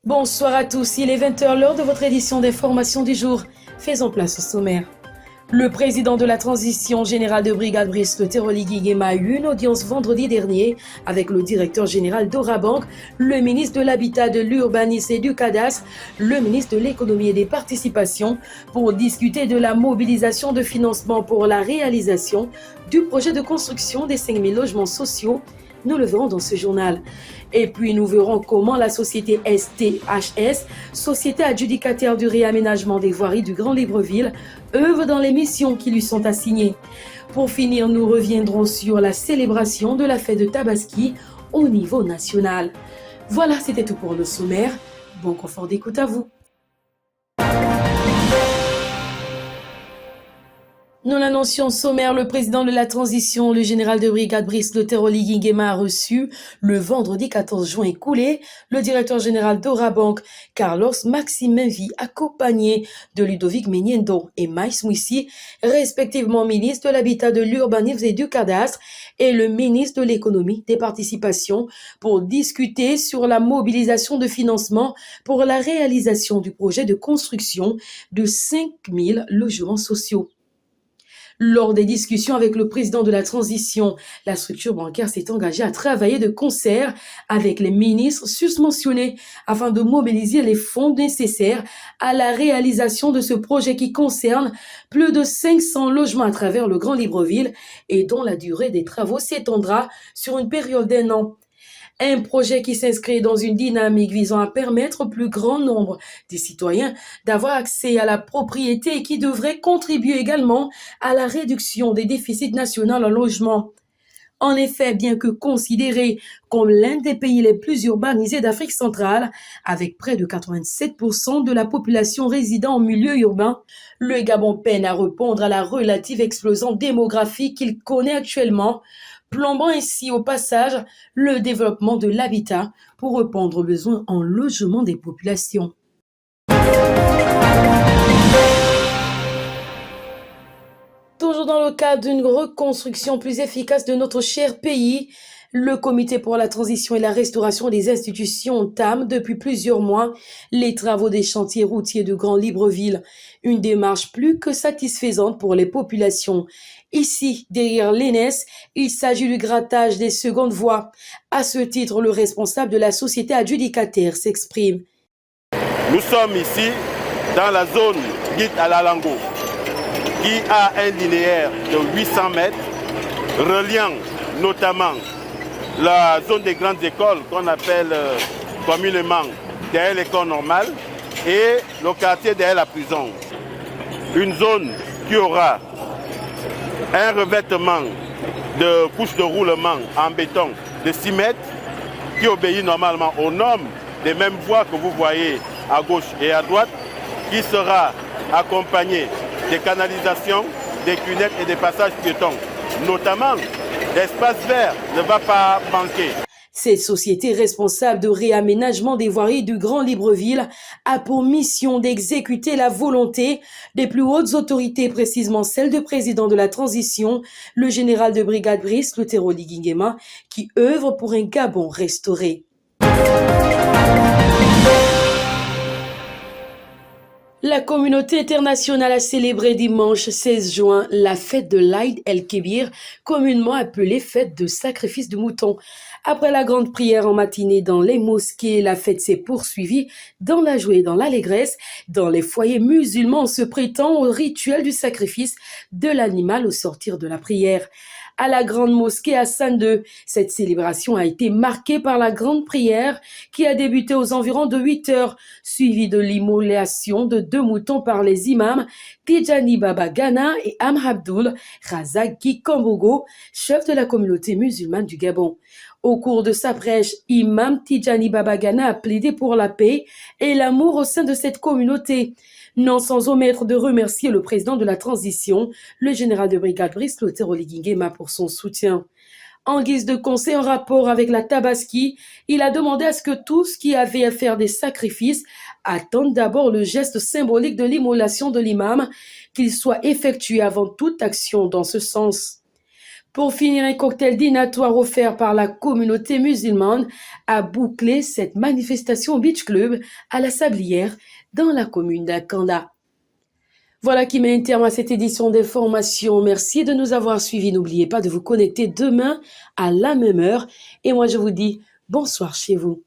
Bonsoir à tous, il est 20h, l'heure de votre édition d'information du jour. Faisons place au sommaire. Le président de la transition générale de brigade Brice Teroli Guéma a eu une audience vendredi dernier avec le directeur général d'Orabank, le ministre de l'Habitat, de l'Urbanisme et du Cadastre, le ministre de l'Économie et des Participations pour discuter de la mobilisation de financement pour la réalisation du projet de construction des 5000 logements sociaux. Nous le verrons dans ce journal. Et puis nous verrons comment la société STHS, Société adjudicataire du réaménagement des voiries du Grand Libreville, œuvre dans les missions qui lui sont assignées. Pour finir, nous reviendrons sur la célébration de la fête de Tabaski au niveau national. Voilà, c'était tout pour le sommaire. Bon confort d'écoute à vous. Nous l'annoncions sommaire, le président de la transition, le général de brigade Brice Teroli Guéma a reçu le vendredi 14 juin écoulé le directeur général d'Orabank, Carlos Maximenvi, accompagné de Ludovic Meniendo et Maïs Mouissi, respectivement ministre de l'Habitat, de l'Urbanisme et du Cadastre, et le ministre de l'Économie, des Participations, pour discuter sur la mobilisation de financement pour la réalisation du projet de construction de 5000 logements sociaux. Lors des discussions avec le président de la transition, la structure bancaire s'est engagée à travailler de concert avec les ministres susmentionnés afin de mobiliser les fonds nécessaires à la réalisation de ce projet qui concerne plus de 500 logements à travers le Grand Libreville et dont la durée des travaux s'étendra sur une période d'1 an. Un projet qui s'inscrit dans une dynamique visant à permettre au plus grand nombre des citoyens d'avoir accès à la propriété et qui devrait contribuer également à la réduction des déficits nationaux en logement. En effet, bien que considéré comme l'un des pays les plus urbanisés d'Afrique centrale, avec près de 87% de la population résidant en milieu urbain, le Gabon peine à répondre à la relative explosion démographique qu'il connaît actuellement, plombant ainsi au passage le développement de l'habitat pour répondre aux besoins en logement des populations. Toujours dans le cadre d'une reconstruction plus efficace de notre cher pays, le Comité pour la transition et la restauration des institutions entame depuis plusieurs mois les travaux des chantiers routiers de Grand Libreville, une démarche plus que satisfaisante pour les populations. Ici, derrière l'ENES, il s'agit du grattage des secondes voies. À ce titre, le responsable de la société adjudicataire s'exprime. Nous sommes ici dans la zone dite à la Lango, qui a un linéaire de 800 mètres, reliant notamment la zone des grandes écoles qu'on appelle communément derrière l'école normale et le quartier derrière la prison. Une zone qui aura un revêtement de couche de roulement en béton de 6 mètres qui obéit normalement aux normes des mêmes voies que vous voyez à gauche et à droite, qui sera accompagné des canalisations, des cunettes et des passages piétons. Notamment, l'espace vert ne va pas manquer. Cette société responsable de réaménagement des voiries du Grand Libreville a pour mission d'exécuter la volonté des plus hautes autorités, précisément celle du président de la transition, le général de brigade Brice Teroli Guéma, qui œuvre pour un Gabon restauré. La communauté internationale a célébré dimanche 16 juin la fête de l'Aïd el-Kébir, communément appelée fête de sacrifice du mouton. Après la grande prière en matinée dans les mosquées, la fête s'est poursuivie dans la joie et dans l'allégresse, dans les foyers musulmans en se prêtant au rituel du sacrifice de l'animal au sortir de la prière. À la grande mosquée Hassan II, cette célébration a été marquée par la grande prière qui a débuté aux environs de 8 heures, suivie de l'immolation de 2 moutons par les imams Tijani Baba Gana et Amhabdoul Razaki Kambogo, chef de la communauté musulmane du Gabon. Au cours de sa prêche, Imam Tijani Baba Gana a plaidé pour la paix et l'amour au sein de cette communauté. Non sans omettre de remercier le président de la transition, le général de brigade Brice Teroli Guéma pour son soutien. En guise de conseil en rapport avec la Tabaski, il a demandé à ce que tous qui avaient à faire des sacrifices attendent d'abord le geste symbolique de l'immolation de l'imam, qu'il soit effectué avant toute action dans ce sens. Pour finir, un cocktail dînatoire offert par la communauté musulmane a bouclé cette manifestation au Beach Club à la Sablière dans la commune d'Akanda. Voilà qui met un terme à cette édition d'information. Merci de nous avoir suivis. N'oubliez pas de vous connecter demain à la même heure. Et moi, je vous dis bonsoir chez vous.